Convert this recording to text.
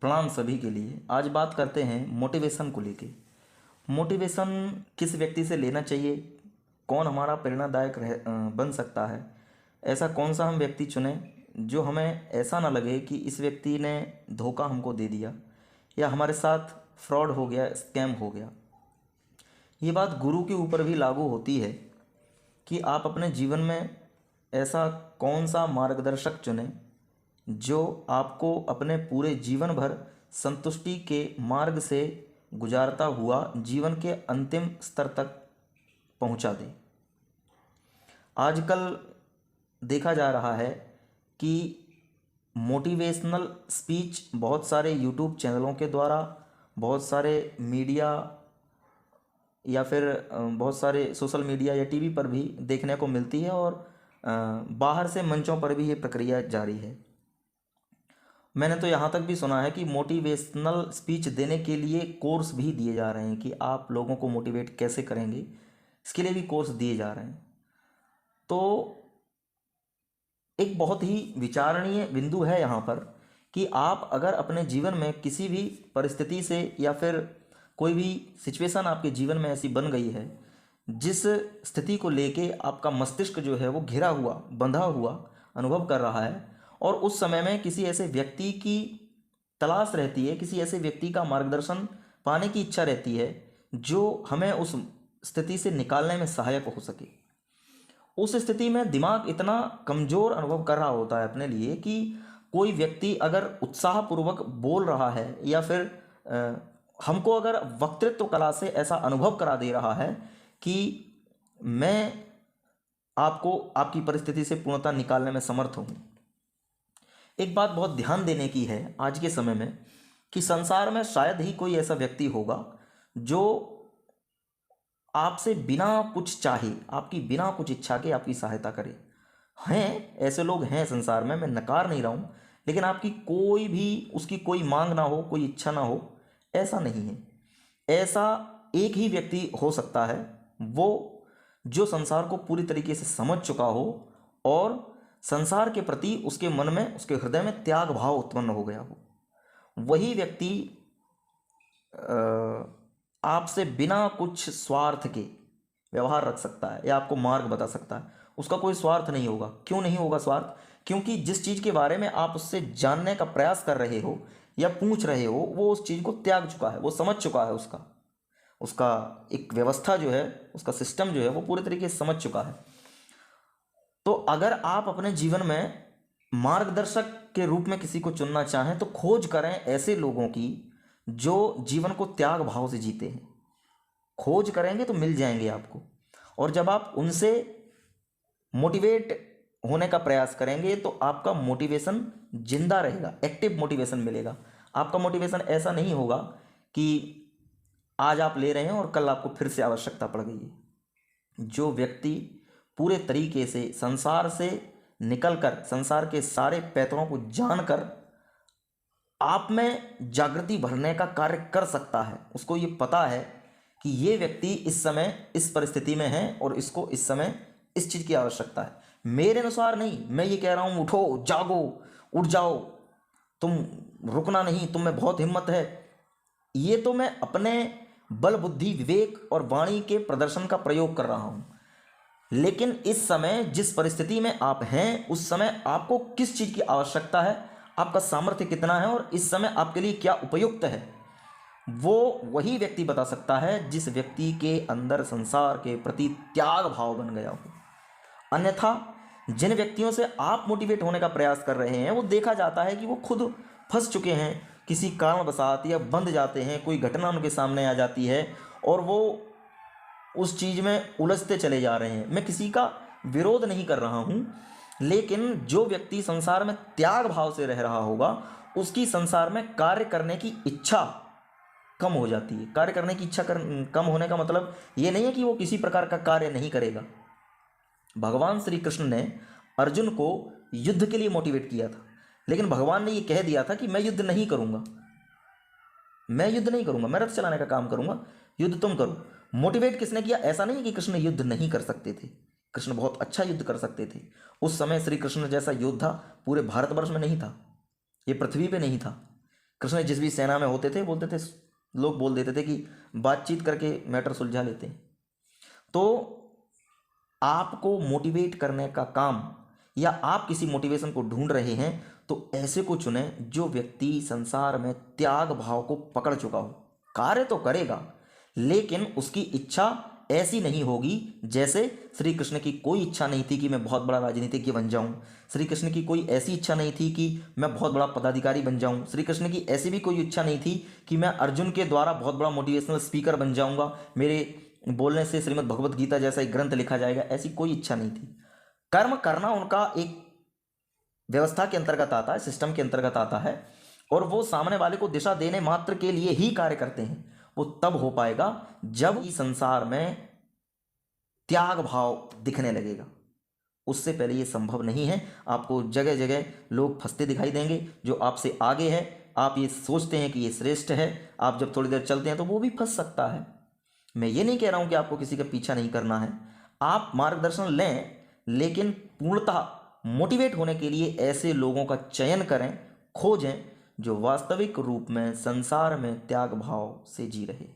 प्रणाम सभी के लिए। आज बात करते हैं मोटिवेशन को लेके। मोटिवेशन किस व्यक्ति से लेना चाहिए, कौन हमारा प्रेरणादायक बन सकता है, ऐसा कौन सा हम व्यक्ति चुनें जो हमें ऐसा ना लगे कि इस व्यक्ति ने धोखा हमको दे दिया या हमारे साथ फ्रॉड हो गया, स्कैम हो गया। ये बात गुरु के ऊपर भी लागू होती है कि आप अपने जीवन में ऐसा कौन सा मार्गदर्शक चुनें जो आपको अपने पूरे जीवन भर संतुष्टि के मार्ग से गुजारता हुआ जीवन के अंतिम स्तर तक पहुंचा दे। आजकल देखा जा रहा है कि मोटिवेशनल स्पीच बहुत सारे यूट्यूब चैनलों के द्वारा, बहुत सारे मीडिया या फिर बहुत सारे सोशल मीडिया या टीवी पर भी देखने को मिलती है और बाहर से मंचों पर भी ये प्रक्रिया जारी है। मैंने तो यहाँ तक भी सुना है कि मोटिवेशनल स्पीच देने के लिए कोर्स भी दिए जा रहे हैं कि आप लोगों को मोटिवेट कैसे करेंगे, इसके लिए भी कोर्स दिए जा रहे हैं। तो एक बहुत ही विचारणीय बिंदु है यहाँ पर कि आप अगर अपने जीवन में किसी भी परिस्थिति से या फिर कोई भी सिचुएशन आपके जीवन में ऐसी बन गई है जिस स्थिति को लेके आपका मस्तिष्क जो है वो घिरा हुआ, बंधा हुआ अनुभव कर रहा है और उस समय में किसी ऐसे व्यक्ति की तलाश रहती है, किसी ऐसे व्यक्ति का मार्गदर्शन पाने की इच्छा रहती है जो हमें उस स्थिति से निकालने में सहायक हो सके। उस स्थिति में दिमाग इतना कमज़ोर अनुभव कर रहा होता है अपने लिए कि कोई व्यक्ति अगर उत्साहपूर्वक बोल रहा है या फिर हमको अगर वक्तृत्व कला से ऐसा अनुभव करा दे रहा है कि मैं आपको आपकी परिस्थिति से पूर्णतः निकालने में समर्थ हूँ। एक बात बहुत ध्यान देने की है आज के समय में कि संसार में शायद ही कोई ऐसा व्यक्ति होगा जो आपसे बिना कुछ चाहे, आपकी बिना कुछ इच्छा के आपकी सहायता करे। हैं ऐसे लोग हैं संसार में, मैं नकार नहीं रहा हूँ, लेकिन आपकी कोई भी उसकी कोई मांग ना हो, कोई इच्छा ना हो, ऐसा नहीं है। ऐसा एक ही व्यक्ति हो सकता है, वो जो संसार को पूरी तरीके से समझ चुका हो और संसार के प्रति उसके मन में, उसके हृदय में त्याग भाव उत्पन्न हो गया हो। वही व्यक्ति आपसे बिना कुछ स्वार्थ के व्यवहार रख सकता है या आपको मार्ग बता सकता है। उसका कोई स्वार्थ नहीं होगा। क्यों नहीं होगा स्वार्थ? क्योंकि जिस चीज़ के बारे में आप उससे जानने का प्रयास कर रहे हो या पूछ रहे हो वो उस चीज़ को त्याग चुका है, वो समझ चुका है। उसका एक व्यवस्था जो है, उसका सिस्टम जो है वो पूरे तरीके से समझ चुका है। तो अगर आप अपने जीवन में मार्गदर्शक के रूप में किसी को चुनना चाहें तो खोज करें ऐसे लोगों की जो जीवन को त्याग भाव से जीते हैं। खोज करेंगे तो मिल जाएंगे आपको, और जब आप उनसे मोटिवेट होने का प्रयास करेंगे तो आपका मोटिवेशन जिंदा रहेगा, एक्टिव मोटिवेशन मिलेगा। आपका मोटिवेशन ऐसा नहीं होगा कि आज आप ले रहे हैं और कल आपको फिर से आवश्यकता पड़ गई है। जो व्यक्ति पूरे तरीके से संसार से निकलकर, संसार के सारे पैतरों को जानकर आप में जागृति भरने का कार्य कर सकता है, उसको ये पता है कि ये व्यक्ति इस समय इस परिस्थिति में है और इसको इस समय इस चीज़ की आवश्यकता है। मेरे अनुसार नहीं, मैं ये कह रहा हूँ उठो, जागो, उठ जाओ, तुम रुकना नहीं, तुम में बहुत हिम्मत है। ये तो मैं अपने बल, बुद्धि, विवेक और वाणी के प्रदर्शन का प्रयोग कर रहा हूँ। लेकिन इस समय जिस परिस्थिति में आप हैं उस समय आपको किस चीज़ की आवश्यकता है, आपका सामर्थ्य कितना है और इस समय आपके लिए क्या उपयुक्त है, वो वही व्यक्ति बता सकता है जिस व्यक्ति के अंदर संसार के प्रति त्याग भाव बन गया हो। अन्यथा जिन व्यक्तियों से आप मोटिवेट होने का प्रयास कर रहे हैं वो देखा जाता है कि वो खुद फंस चुके हैं किसी कारणवशात या बंध जाते हैं, कोई घटना उनके सामने आ जाती है और वो उस चीज़ में उलझते चले जा रहे हैं। मैं किसी का विरोध नहीं कर रहा हूँ, लेकिन जो व्यक्ति संसार में त्याग भाव से रह रहा होगा उसकी संसार में कार्य करने की इच्छा कम हो जाती है। कार्य करने की इच्छा कम होने का मतलब ये नहीं है कि वो किसी प्रकार का कार्य नहीं करेगा। भगवान श्री कृष्ण ने अर्जुन को युद्ध के लिए मोटिवेट किया था, लेकिन भगवान ने ये कह दिया था कि मैं युद्ध नहीं करूँगा, मैं रथ चलाने का काम करूँगा, युद्ध तुम करो। मोटिवेट किसने किया? ऐसा नहीं कि कृष्ण युद्ध नहीं कर सकते थे, कृष्ण बहुत अच्छा युद्ध कर सकते थे। उस समय श्री कृष्ण जैसा योद्धा पूरे भारतवर्ष में नहीं था, ये पृथ्वी पे नहीं था। कृष्ण जिस भी सेना में होते थे बोलते थे, लोग बोल देते थे कि बातचीत करके मैटर सुलझा लेते हैं। तो आपको मोटिवेट करने का काम, या आप किसी मोटिवेशन को ढूंढ रहे हैं, तो ऐसे को चुने जो व्यक्ति संसार में त्याग भाव को पकड़ चुका हो। कार्य तो करेगा लेकिन उसकी इच्छा ऐसी नहीं होगी जैसे श्री कृष्ण की कोई इच्छा नहीं थी कि मैं बहुत बड़ा राजनीतिज्ञ बन जाऊं। श्री कृष्ण की कोई ऐसी इच्छा नहीं थी कि मैं बहुत बड़ा पदाधिकारी बन जाऊं। श्री कृष्ण की ऐसी भी कोई इच्छा नहीं थी कि मैं अर्जुन के द्वारा बहुत बड़ा मोटिवेशनल स्पीकर बन जाऊंगा, मेरे बोलने से श्रीमद् भगवत गीता जैसा एक ग्रंथ लिखा जाएगा, ऐसी कोई इच्छा नहीं थी। कर्म करना उनका एक व्यवस्था के अंतर्गत आता है, सिस्टम के अंतर्गत आता है, और वो सामने वाले को दिशा देने मात्र के लिए ही कार्य करते हैं। वो तब हो पाएगा जब इस संसार में त्याग भाव दिखने लगेगा, उससे पहले ये संभव नहीं है। आपको जगह जगह लोग फंसते दिखाई देंगे जो आपसे आगे है, आप ये सोचते हैं कि ये श्रेष्ठ है, आप जब थोड़ी देर चलते हैं तो वो भी फंस सकता है। मैं ये नहीं कह रहा हूं कि आपको किसी का पीछा नहीं करना है, आप मार्गदर्शन लें, लेकिन पूर्णतः मोटिवेट होने के लिए ऐसे लोगों का चयन करें, खोजें जो वास्तविक रूप में संसार में त्याग भाव से जी रहे।